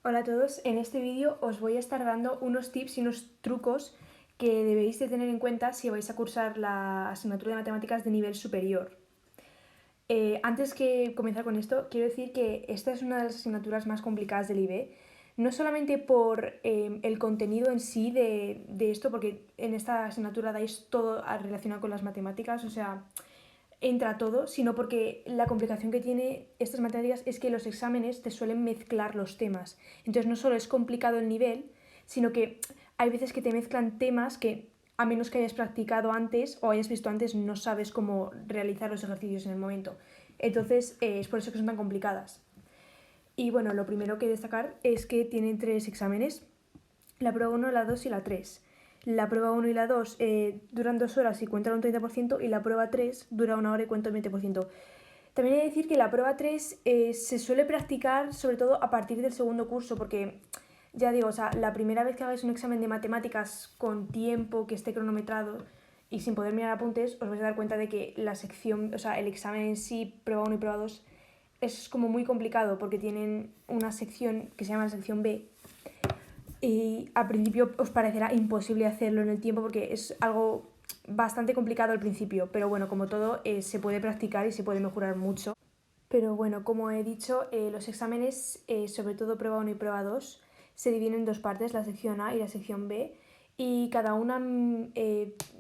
Hola a todos, en este vídeo os voy a estar dando unos tips y unos trucos que debéis de tener en cuenta si vais a cursar la asignatura de matemáticas de nivel superior. Antes que comenzar con esto, quiero decir que esta es una de las asignaturas más complicadas del IB, no solamente por el contenido en sí de esto, porque en esta asignatura dais todo relacionado con las matemáticas, o sea, entra todo, sino porque la complicación que tiene estas matemáticas es que los exámenes te suelen mezclar los temas. Entonces no solo es complicado el nivel, sino que hay veces que te mezclan temas que a menos que hayas practicado antes o hayas visto antes no sabes cómo realizar los ejercicios en el momento. Entonces es por eso que son tan complicadas. Y bueno, lo primero que destacar es que tienen 3 exámenes, la prueba 1, la 2 y la 3. La prueba 1 y la 2 duran 2 horas y cuentan un 30% y la prueba 3 dura 1 hora y cuenta un 20%. También hay que decir que la prueba 3 se suele practicar sobre todo a partir del segundo curso porque, ya digo, o sea, la primera vez que hagáis un examen de matemáticas con tiempo, que esté cronometrado y sin poder mirar apuntes, os vais a dar cuenta de que la sección, o sea, el examen en sí, prueba 1 y prueba 2, es como muy complicado porque tienen una sección que se llama la sección B y al principio os parecerá imposible hacerlo en el tiempo porque es algo bastante complicado al principio, pero bueno, como todo se puede practicar y se puede mejorar mucho. Pero bueno, como he dicho, los exámenes, sobre todo prueba 1 y prueba 2, se dividen en dos partes, la sección A y la sección B, y cada una,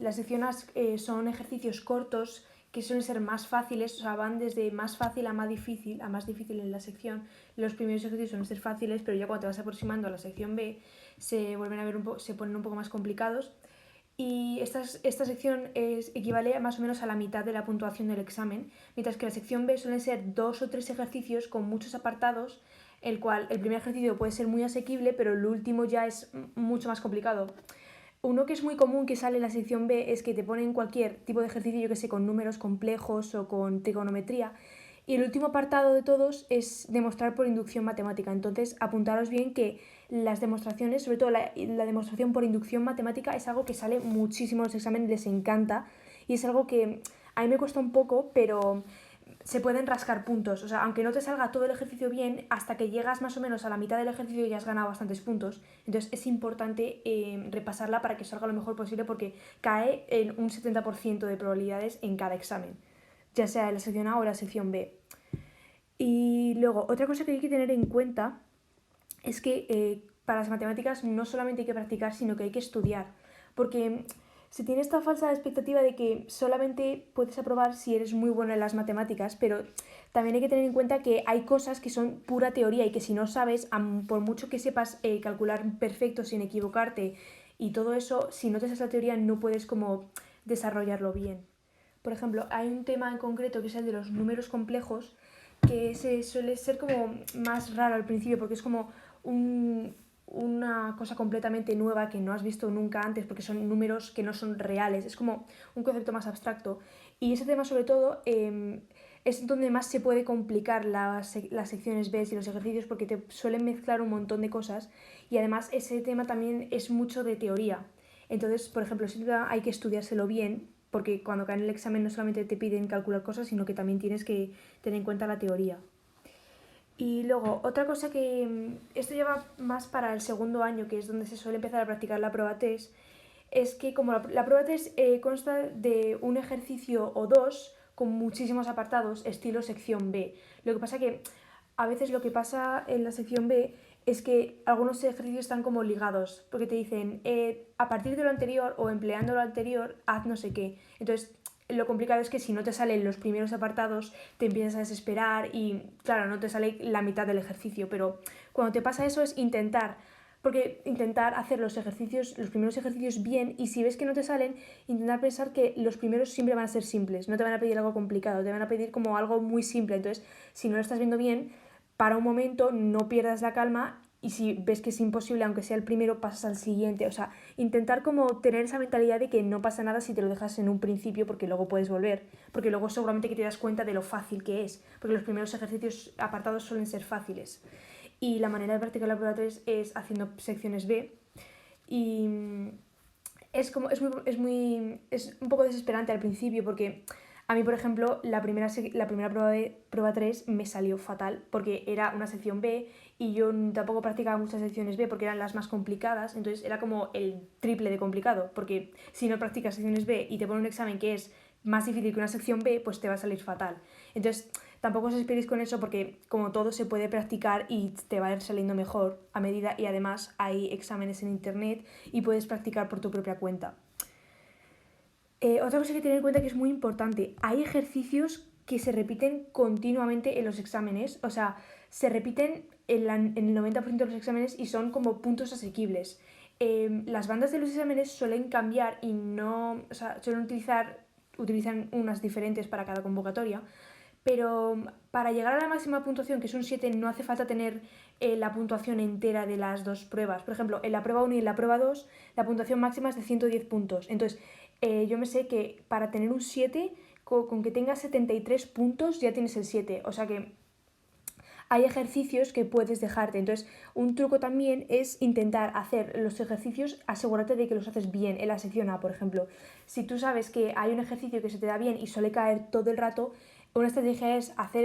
las secciones son ejercicios cortos que suelen ser más fáciles, o sea, van desde más fácil a más difícil en la sección. Los primeros ejercicios suelen ser fáciles, pero ya cuando te vas aproximando a la sección B se vuelven a ver se ponen un poco más complicados. Y esta sección equivale a más o menos a la mitad de la puntuación del examen, mientras que la sección B suelen ser 2 o 3 ejercicios con muchos apartados, el cual el primer ejercicio puede ser muy asequible, pero el último ya es mucho más complicado. Uno que es muy común que sale en la sección B es que te ponen cualquier tipo de ejercicio, yo que sé, con números complejos o con trigonometría. Y el último apartado de todos es demostrar por inducción matemática. Entonces, apuntaros bien que las demostraciones, sobre todo la demostración por inducción matemática, es algo que sale muchísimo en los exámenes, les encanta. Y es algo que a mí me cuesta un poco, pero se pueden rascar puntos. O sea, aunque no te salga todo el ejercicio bien, hasta que llegas más o menos a la mitad del ejercicio ya has ganado bastantes puntos. Entonces es importante repasarla para que salga lo mejor posible porque cae en un 70% de probabilidades en cada examen, ya sea en la sección A o la sección B. Y luego, otra cosa que hay que tener en cuenta es que para las matemáticas no solamente hay que practicar, sino que hay que estudiar. Porque se tiene esta falsa expectativa de que solamente puedes aprobar si eres muy bueno en las matemáticas, pero también hay que tener en cuenta que hay cosas que son pura teoría y que si no sabes, por mucho que sepas calcular perfecto sin equivocarte y todo eso, si no te sabes la teoría no puedes como desarrollarlo bien. Por ejemplo, hay un tema en concreto que es el de los números complejos que se suele ser como más raro al principio porque es como una cosa completamente nueva que no has visto nunca antes porque son números que no son reales, es como un concepto más abstracto. Y ese tema sobre todo es donde más se puede complicar las secciones B y los ejercicios porque te suelen mezclar un montón de cosas y además ese tema también es mucho de teoría. Entonces, por ejemplo, ese tema hay que estudiárselo bien porque cuando cae en el examen no solamente te piden calcular cosas, sino que también tienes que tener en cuenta la teoría. Y luego, otra cosa que esto lleva más para el segundo año, que es donde se suele empezar a practicar la prueba test, es que como la prueba test consta de un ejercicio o dos con muchísimos apartados, estilo sección B. Lo que pasa que a veces lo que pasa en la sección B es que algunos ejercicios están como ligados, porque te dicen, a partir de lo anterior o empleando lo anterior, haz no sé qué. Entonces, lo complicado es que si no te salen los primeros apartados, te empiezas a desesperar y, claro, no te sale la mitad del ejercicio. Pero cuando te pasa eso es intentar hacer los ejercicios, los primeros ejercicios bien y si ves que no te salen, intentar pensar que los primeros siempre van a ser simples, no te van a pedir algo complicado, te van a pedir como algo muy simple. Entonces, si no lo estás viendo bien, para un momento, no pierdas la calma y si ves que es imposible, aunque sea el primero, pasas al siguiente. O sea, intentar como tener esa mentalidad de que no pasa nada si te lo dejas en un principio porque luego puedes volver. Porque luego seguramente que te das cuenta de lo fácil que es. Porque los primeros ejercicios apartados suelen ser fáciles. Y la manera de practicar la prueba 3 es haciendo secciones B. Y es un poco desesperante al principio porque a mí, por ejemplo, la primera prueba 3 me salió fatal porque era una sección B y yo tampoco practicaba muchas secciones B porque eran las más complicadas, entonces era como el triple de complicado, porque si no practicas secciones B y te ponen un examen que es más difícil que una sección B, pues te va a salir fatal. Entonces tampoco os esperéis con eso porque como todo se puede practicar y te va a ir saliendo mejor a medida, y además hay exámenes en internet y puedes practicar por tu propia cuenta. Otra cosa que tener en cuenta que es muy importante, hay ejercicios que se repiten continuamente en los exámenes, o sea, se repiten en el 90% de los exámenes y son como puntos asequibles. Las bandas de los exámenes suelen cambiar y no, o sea, utilizan unas diferentes para cada convocatoria, pero para llegar a la máxima puntuación, que es un 7, no hace falta tener la puntuación entera de las dos pruebas. Por ejemplo, en la prueba 1 y en la prueba 2, la puntuación máxima es de 110 puntos. Entonces, yo me sé que para tener un 7, con que tengas 73 puntos ya tienes el 7. O sea que hay ejercicios que puedes dejarte. Entonces, un truco también es intentar hacer los ejercicios, asegúrate de que los haces bien en la sección A, por ejemplo. Si tú sabes que hay un ejercicio que se te da bien y suele caer todo el rato, una estrategia es hacer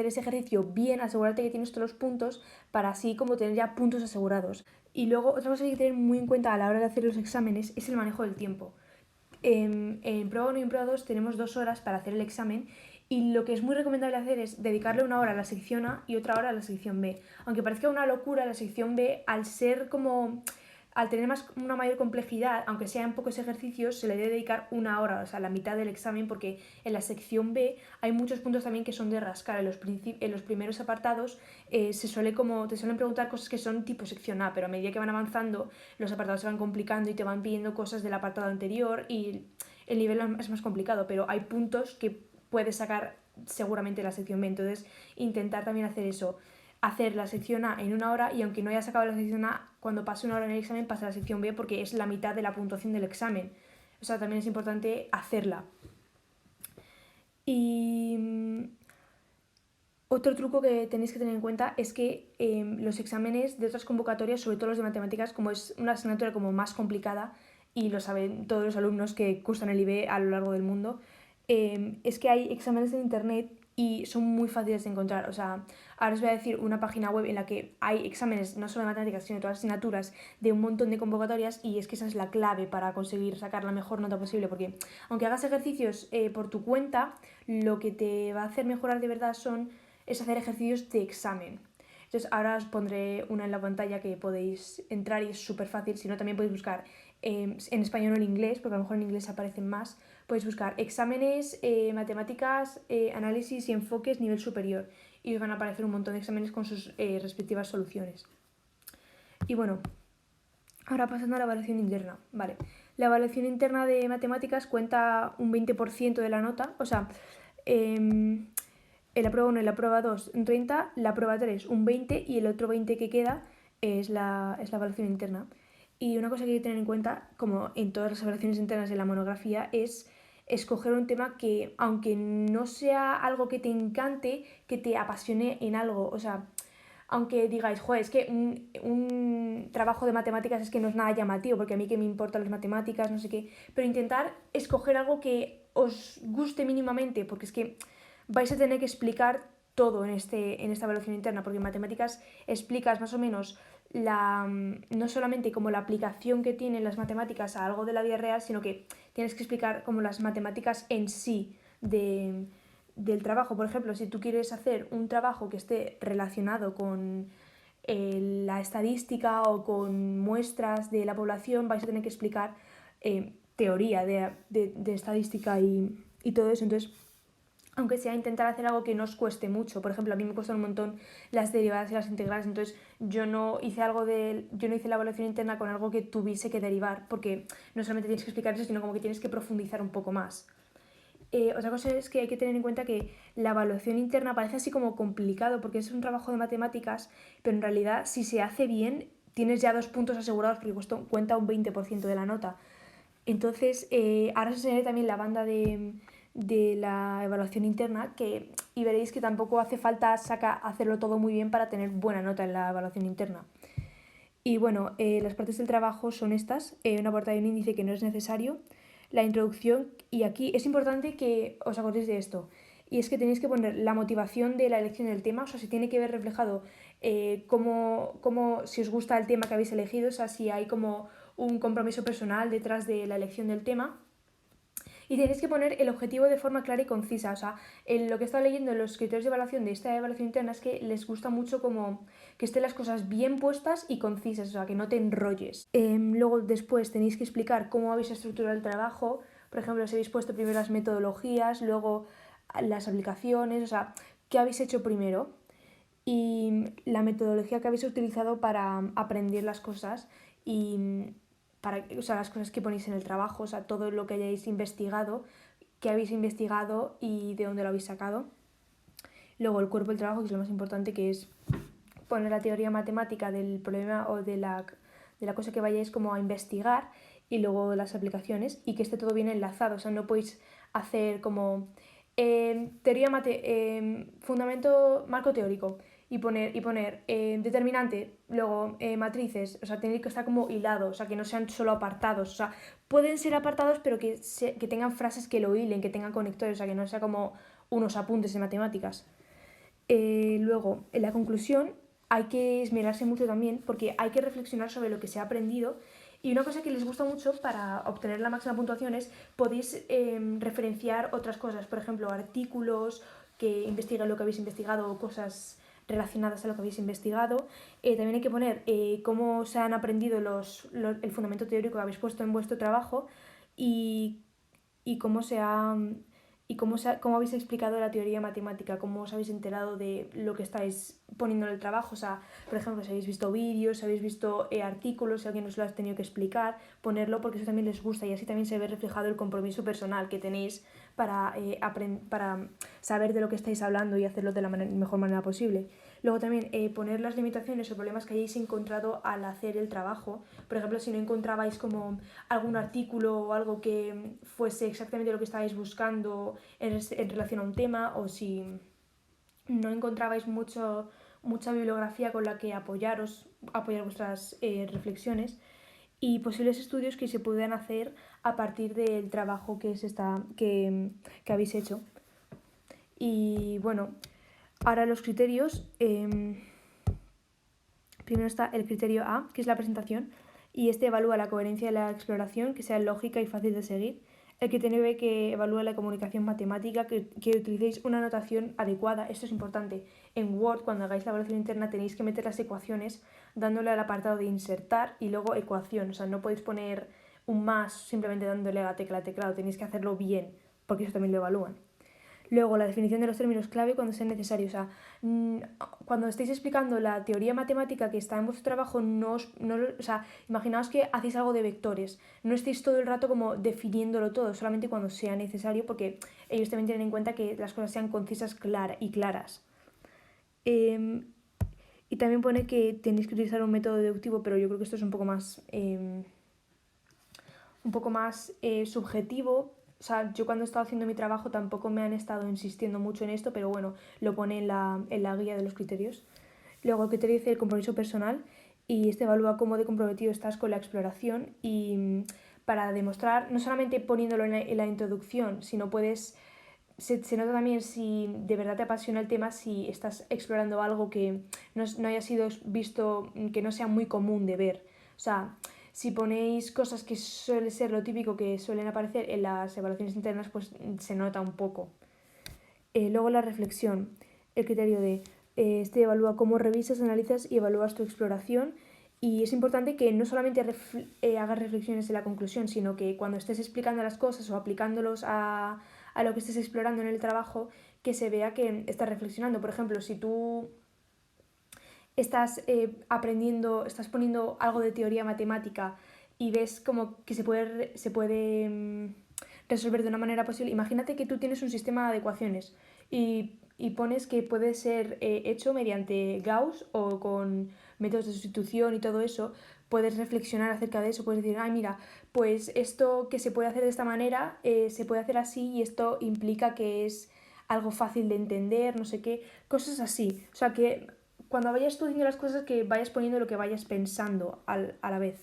ese ejercicio bien, asegurarte que tienes todos los puntos para así como tener ya puntos asegurados. Y luego otra cosa que hay que tener muy en cuenta a la hora de hacer los exámenes es el manejo del tiempo. En prueba 1 y en prueba 2 tenemos 2 horas para hacer el examen, y lo que es muy recomendable hacer es dedicarle una hora a la sección A y otra hora a la sección B. Aunque parezca una locura, la sección B, al tener una mayor complejidad, aunque sean pocos ejercicios, se le debe dedicar una hora, o sea, la mitad del examen, porque en la sección B hay muchos puntos también que son de rascar. En los primeros apartados te suelen preguntar cosas que son tipo sección A, pero a medida que van avanzando los apartados se van complicando y te van pidiendo cosas del apartado anterior y el nivel es más complicado, pero hay puntos que puedes sacar seguramente la sección B. Entonces, intentar también hacer eso, hacer la sección A en una hora, y aunque no hayas sacado la sección A, cuando pase una hora en el examen, pasa a la sección B porque es la mitad de la puntuación del examen. O sea, también es importante hacerla. Y otro truco que tenéis que tener en cuenta es que los exámenes de otras convocatorias, sobre todo los de matemáticas, como es una asignatura como más complicada, y lo saben todos los alumnos que cursan el IB a lo largo del mundo, es que hay exámenes en internet y son muy fáciles de encontrar. O sea, ahora os voy a decir una página web en la que hay exámenes no solo de matemáticas, sino de todas las asignaturas de un montón de convocatorias, y es que esa es la clave para conseguir sacar la mejor nota posible, porque aunque hagas ejercicios por tu cuenta, lo que te va a hacer mejorar de verdad es hacer ejercicios de examen. Entonces ahora os pondré una en la pantalla que podéis entrar y es súper fácil. Si no, también podéis buscar en español o en inglés, porque a lo mejor en inglés aparecen más. Podéis buscar exámenes, matemáticas, análisis y enfoques nivel superior, y os van a aparecer un montón de exámenes con sus respectivas soluciones. Y bueno, ahora pasando a la evaluación interna. Vale, la evaluación interna de matemáticas cuenta un 20% de la nota, o sea, en la prueba 1 y la prueba 2 un 30, la prueba 3 un 20, y el otro 20 que queda es la evaluación interna. Y una cosa que hay que tener en cuenta, como en todas las evaluaciones internas de la monografía, es escoger un tema que, aunque no sea algo que te encante, que te apasione en algo. O sea, aunque digáis, joder, es que un trabajo de matemáticas es que no es nada llamativo, porque a mí que me importan las matemáticas, no sé qué, pero intentar escoger algo que os guste mínimamente, porque es que vais a tener que explicar todo en esta evaluación interna, porque en matemáticas explicas más o menos no solamente como la aplicación que tienen las matemáticas a algo de la vida real, sino que tienes que explicar como las matemáticas en sí del trabajo. Por ejemplo, si tú quieres hacer un trabajo que esté relacionado con la estadística o con muestras de la población, vais a tener que explicar teoría de estadística y todo eso. Entonces, aunque sea intentar hacer algo que no os cueste mucho. Por ejemplo, a mí me cuestan un montón las derivadas y las integrales, entonces yo no hice la evaluación interna con algo que tuviese que derivar, porque no solamente tienes que explicar eso, sino como que tienes que profundizar un poco más. Otra cosa es que hay que tener en cuenta que la evaluación interna parece así como complicado porque es un trabajo de matemáticas, pero en realidad si se hace bien tienes ya 2 puntos asegurados porque cuenta un 20% de la nota. Entonces, ahora os enseñaré también la banda de la evaluación interna, y veréis que tampoco hace falta hacerlo todo muy bien para tener buena nota en la evaluación interna. Y bueno, las partes del trabajo son estas: una portada y un índice que no es necesario, la introducción, y aquí es importante que os acordéis de esto, y es que tenéis que poner la motivación de la elección del tema, o sea, se tiene que ver reflejado si os gusta el tema que habéis elegido, o sea, si hay como un compromiso personal detrás de la elección del tema. Y tenéis que poner el objetivo de forma clara y concisa. O sea, en lo que he estado leyendo en los criterios de evaluación de esta evaluación interna es que les gusta mucho como que estén las cosas bien puestas y concisas, o sea, que no te enrolles. Luego después tenéis que explicar cómo habéis estructurado el trabajo. Por ejemplo, os habéis puesto primero las metodologías, luego las aplicaciones, o sea, qué habéis hecho primero y la metodología que habéis utilizado para aprender las cosas y o sea, las cosas que ponéis en el trabajo, o sea, todo lo que hayáis investigado, qué habéis investigado y de dónde lo habéis sacado. Luego el cuerpo del trabajo, que es lo más importante, que es poner la teoría matemática del problema o de la cosa que vayáis como a investigar y luego las aplicaciones y que esté todo bien enlazado, o sea, no podéis hacer como fundamento marco teórico y poner determinante, luego matrices, o sea, tenéis que estar como hilados, o sea, que no sean solo apartados, o sea, pueden ser apartados pero que tengan frases que lo hilen, que tengan conectores, o sea, que no sea como unos apuntes de matemáticas. Luego, en la conclusión hay que esmerarse mucho también porque hay que reflexionar sobre lo que se ha aprendido y una cosa que les gusta mucho para obtener la máxima puntuación es podéis referenciar otras cosas, por ejemplo, artículos que investiguen lo que habéis investigado o cosas relacionadas a lo que habéis investigado. También hay que poner cómo se han aprendido el fundamento teórico que habéis puesto en vuestro trabajo y, y cómo se ha cómo habéis explicado la teoría matemática, cómo os habéis enterado de lo que estáis poniendo en el trabajo. O sea, por ejemplo, si habéis visto vídeos, si habéis visto artículos, si alguien os lo ha tenido que explicar, ponerlo porque eso también les gusta y así también se ve reflejado el compromiso personal que tenéis para saber de lo que estáis hablando y hacerlo de la mejor manera posible. Luego también poner las limitaciones o problemas que hayáis encontrado al hacer el trabajo. Por ejemplo, si no encontrabais como algún artículo o algo que fuese exactamente lo que estabais buscando en relación a un tema, o si no encontrabais mucha bibliografía con la que apoyar vuestras reflexiones y posibles estudios que se puedan hacer a partir del trabajo que habéis hecho. Y bueno, ahora los criterios. Primero está el criterio A, que es la presentación, y este evalúa la coherencia de la exploración, que sea lógica y fácil de seguir. El criterio B, que evalúa la comunicación matemática, que utilicéis una notación adecuada. Esto es importante. En Word, cuando hagáis la evaluación interna, tenéis que meter las ecuaciones dándole al apartado de insertar y luego ecuación. O sea, no podéis poner un más simplemente dándole a la tecla de teclado. Tenéis que hacerlo bien, porque eso también lo evalúan. Luego, la definición de los términos clave cuando sea necesario. O sea, cuando estéis explicando la teoría matemática que está en vuestro trabajo, o sea, imaginaos que hacéis algo de vectores. No estéis todo el rato como definiéndolo todo, solamente cuando sea necesario, porque ellos también tienen en cuenta que las cosas sean concisas y claras. Y también pone que tenéis que utilizar un método deductivo, pero yo creo que esto es un poco más subjetivo. O sea, yo cuando he estado haciendo mi trabajo tampoco me han estado insistiendo mucho en esto, pero bueno, lo pone en la guía de los criterios. Luego el criterio dice el compromiso personal y este evalúa cómo de comprometido estás con la exploración y para demostrar, no solamente poniéndolo en la introducción, sino se nota también si de verdad te apasiona el tema, si estás explorando algo que no haya sido visto, que no sea muy común de ver. O sea, si ponéis cosas que suele ser lo típico que suelen aparecer en las evaluaciones internas, pues se nota un poco. Luego la reflexión, el criterio de este evalúa cómo revisas, analizas y evalúas tu exploración. Y es importante que no solamente hagas reflexiones en la conclusión, sino que cuando estés explicando las cosas o aplicándolos a lo que estés explorando en el trabajo, que se vea que estás reflexionando. Por ejemplo, si tú estás aprendiendo, estás poniendo algo de teoría matemática y ves como que se puede resolver de una manera posible. Imagínate que tú tienes un sistema de ecuaciones y pones que puede ser hecho mediante Gauss o con métodos de sustitución y todo eso. Puedes reflexionar acerca de eso, puedes decir, ay mira, pues esto que se puede hacer de esta manera, se puede hacer así y esto implica que es algo fácil de entender, no sé qué, cosas así. O sea que cuando vayas tú diciendo las cosas que vayas poniendo lo que vayas pensando a la vez.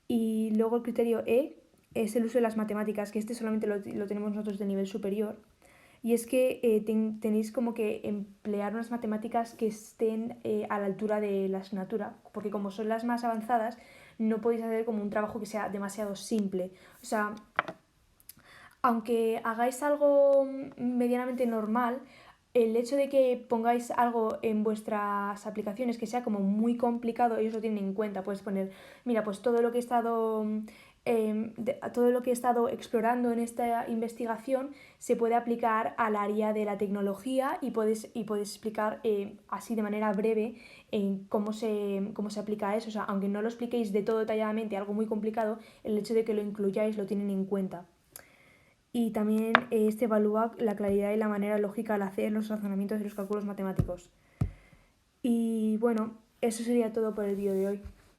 Y luego el criterio E es el uso de las matemáticas, que este solamente lo tenemos nosotros de nivel superior. y es que tenéis como que emplear unas matemáticas que estén a la altura de la asignatura, porque como son las más avanzadas, no podéis hacer como un trabajo que sea demasiado simple. O sea, aunque hagáis algo medianamente normal, el hecho de que pongáis algo en vuestras aplicaciones que sea como muy complicado, ellos lo tienen en cuenta. Puedes poner, mira, pues todo lo que he estado todo lo que he estado explorando en esta investigación se puede aplicar al área de la tecnología y puedes explicar así de manera breve cómo se aplica eso. O sea, aunque no lo expliquéis de todo detalladamente, algo muy complicado, el hecho de que lo incluyáis lo tienen en cuenta. Y también este evalúa la claridad y la manera lógica al hacer los razonamientos y los cálculos matemáticos. Y bueno, eso sería todo por el vídeo de hoy.